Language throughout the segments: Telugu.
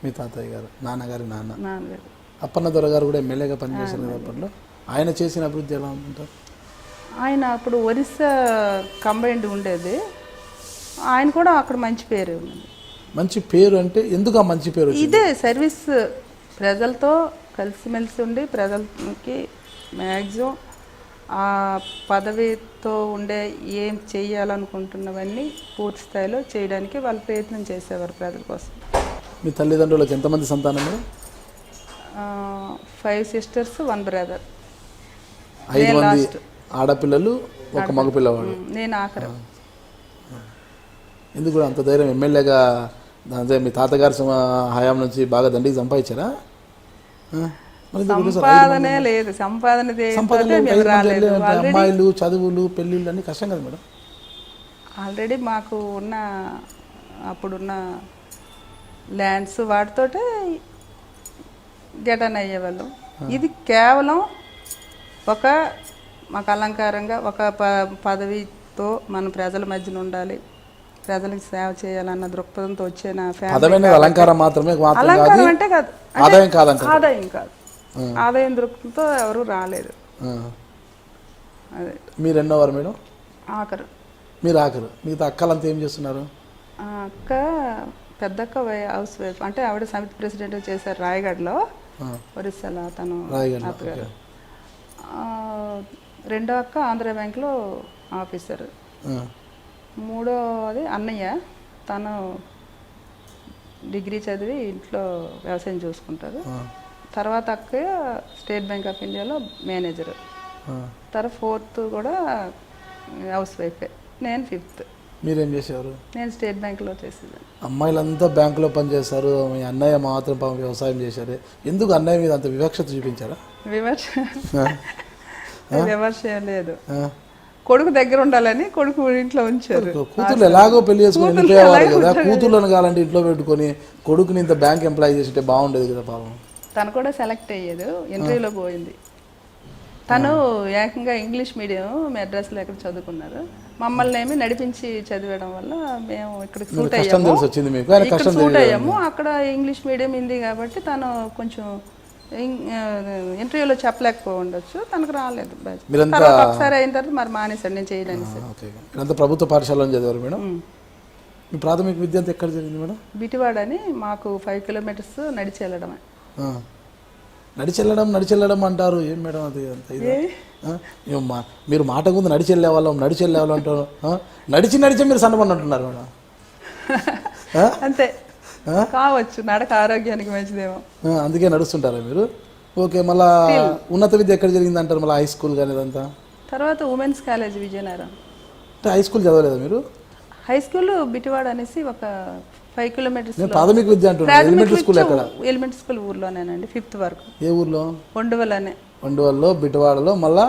మీ తాతయ్య గారు, నాన్నగారు నాన్న. నాన్నగారు. అప్పన్న దొర గారు కూడా ఎమ్మెల్యేగా పనిచేశారు కదా అప్పట్లో. ఆయన చేసిన అభివృద్ధి ఎలా ఉందంటారు? ఆయన అప్పుడు ఒరిస్సా కంబైండ్ ఉండేది. ఆయన కూడా అక్కడ మంచి పేరు ఉంది. మంచి పేరు అంటే ఎందుకు ఆ మంచి పేరు? ఇదే సర్వీస్, ప్రజలతో కలిసిమెలిసి ఉండి ప్రజలకి మ్యాక్సిమం ఆ పదవితో ఉండే ఏం చేయాలనుకుంటున్నవన్నీ పూర్తి స్థాయిలో చేయడానికి వాళ్ళు ప్రయత్నం చేసేవారు ప్రజల కోసం. మీ తల్లిదండ్రులకు ఎంతమంది సంతానం? 5 sisters 1 brother. 5 మంది ఆడపిల్లలు, ఒక మగపిల్లవాడు. నేను ఆఖరు. ఎందుకు అంత ధైర్యం? ఎమ్మెల్యేగా అదే మీ తాతగారి హయాం నుంచి బాగా దండికి సంపాదించారా? సంపాదనే లేదు, అమ్మాయిలు, చదువులు, పెళ్ళిళ్ళు అన్ని కష్టం కదా మేడం. ఆల్రెడీ మాకు ఉన్న అప్పుడున్న ల్యాండ్స్ వాటితోటే గెటన్ అయ్యేవాళ్ళం. ఇది కేవలం ఒక మాకు అలంకారంగా ఒక పదవితో మన ప్రజల మధ్యన ఉండాలి, ప్రజలకు సేవ చేయాలన్న దృక్పథంతో వచ్చిన అలంకారం మాత్రమే. అలంకారం అంటే కాదు, ఆదాయం కాదు, ఆదాయం దృక్పథంతో ఎవరు రాలేదు. అదే. మీరు ఎన్నోవారు మేడం? ఆఖరు. మీరు ఆఖరు. మిగతా అక్కలంతా ఏం చేస్తున్నారు? అక్క పెద్దక్క హౌస్ వైఫ్, అంటే ఆవిడ సమితి ప్రెసిడెంట్ చేశారు రాయగఢలో, ఒరిస్సాలో తను అత్తగారు. రెండో అక్క ఆంధ్ర బ్యాంక్లో ఆఫీసర్. మూడోది అన్నయ్య, తను డిగ్రీ చదివి ఇంట్లో వ్యవసాయం చూసుకుంటారు. తర్వాత అక్క స్టేట్ బ్యాంక్ ఆఫ్ ఇండియాలో మేనేజర్. తర్వాత 4th కూడా హౌస్ వైఫే. నేను 5th. మీరేం చేసేవారు? నేను స్టేట్ బ్యాంక్లో చేసేదాన్ని. అమ్మాయిలంతా బ్యాంకులో పనిచేస్తారు, మీ అన్నయ్య మాత్రం వ్యవసాయం చేశారు. ఎందుకు అన్నయ్య మీద అంత వివక్షత చూపించారా? విమర్శ ఏం లేదు, కొడుకు దగ్గర ఉండాలని కొడుకు ఇంట్లో ఉంచారు. కూతురు ఎలాగో పెళ్లి చేసుకుని వెళ్ళిపోయేవారు కదా, కూతుర్లను కావాలంటే ఇంట్లో పెట్టుకొని కొడుకుని ఇంత బ్యాంక్ ఎంప్లాయ్ చేసింటే బాగుండేది కదా పాపం. తను కూడా సెలెక్ట్ అయ్యేది, ఇంటర్వ్యూలో పోయింది. తను ఏకంగా ఇంగ్లీష్ మీడియం మెడ్రాస్లో ఎక్కడ చదువుకున్నారు. మమ్మల్ని ఏమి నడిపించి చదివడం వల్ల మేము ఇక్కడ సూట్ అయ్యాము. అక్కడ ఇంగ్లీష్ మీడియం ఉంది కాబట్టి తను కొంచెం ఇంటర్వ్యూలో చెప్పలేకపోవచ్చు, తనకు రాలేదు. ఒకసారి అయిన తర్వాత మరి మానేశాడు, నేను చేయలేను. ప్రభుత్వ పాఠశాలలో చదివారు మేడం? మీ ప్రాథమిక విద్య అంతా ఎక్కడ జరిగింది మేడం? బిటివాడ అని, మాకు 5 kilometers నడిచి వెళ్ళడమే. నడిచి వెళ్ళడం అంటారు, ఏం మేడం అది? మీరు మాట ముందు నడిచి వెళ్ళేవాళ్ళం అంటారు. నడిచి మీరు సన్నపడినట్టున్నారు మేడం. అంతే కావచ్చు, నడక ఆరోగ్యానికి మంచిదేమో, అందుకే నడుస్తుంటారా మీరు? ఓకే. మళ్ళా ఉన్నత విద్య ఎక్కడ జరిగింది అంటారు? మళ్ళీ హై స్కూల్ కానీ ఇదంతా? తర్వాత women's college Vizianagaram. High school చదవలేదా మీరు? హై స్కూల్ బిటివాడ అనేసి ఒక 5 kilometers. ప్రాథమిక విద్య అంటున్నారు. ఎలిమెంటరీ స్కూల్ ఎక్కడ? ఎలిమెంటరీ స్కూల్ ఊర్లోనేనండి, 5th వరకు. ఏ ఊర్లో? వండువల్లో, బిటివాడలో, మళ్ళా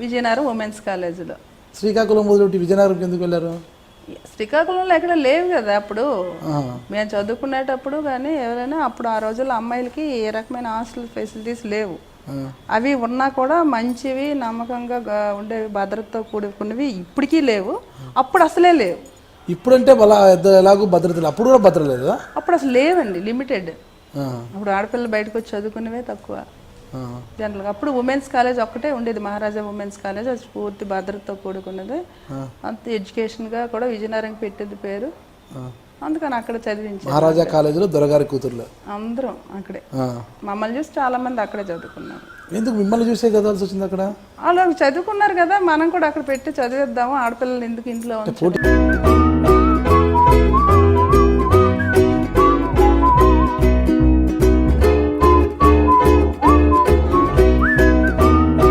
విజయనగరం ఉమెన్స్ కాలేజీలో. శ్రీకాకుళం మొదలుపెట్టి విజయనగరంకి ఎందుకు వెళ్ళారు? శ్రీకాకుళంలో ఎక్కడ లేవు కదా అప్పుడు, మేము చదువుకునేటప్పుడు. కానీ ఎవరైనా అప్పుడు ఆ రోజుల్లో అమ్మాయిలకి ఏ రకమైన హాస్టల్ ఫెసిలిటీస్ లేవు. అవి ఉన్నా కూడా మంచివి, నమ్మకంగా ఉండేవి, భద్రతతో కూడుకున్నవి ఇప్పటికీ లేవు, అప్పుడు అసలే లేవు. ఇప్పుడంటే ఎలాగో భద్రత, అప్పుడు కూడా భద్రత లేదా? అప్పుడు అసలు లేవండి, లిమిటెడ్. అప్పుడు ఆడపిల్లలు బయటకు వచ్చి చదువుకునేవే తక్కువ జనరల్గా. అప్పుడు ఉమెన్స్ కాలేజ్ ఒక్కటే ఉండేది, మహారాజా ఉమెన్స్ కాలేజ్. అది పూర్తి భద్రతతో కూడుకున్నది. అంత ఎడ్యుకేషన్గా కూడా విజయనగరం పెట్టేది పేరు, అందుకని అక్కడ చదివించారు. మహారాజా కాలేజీలో దొరగారి కూతుర్లు అందరం అక్కడే. మమ్మల్ని చూసి చాలా మంది అక్కడే చదువుకున్నారు. ఎందుకు మిమ్మల్ని చూసే కదాల్సి వచ్చింది అక్కడ? వాళ్ళు చదువుకున్నారు కదా, మనం కూడా అక్కడ పెట్టి చదివేద్దాము, ఆడపిల్లలు ఎందుకు ఇంట్లో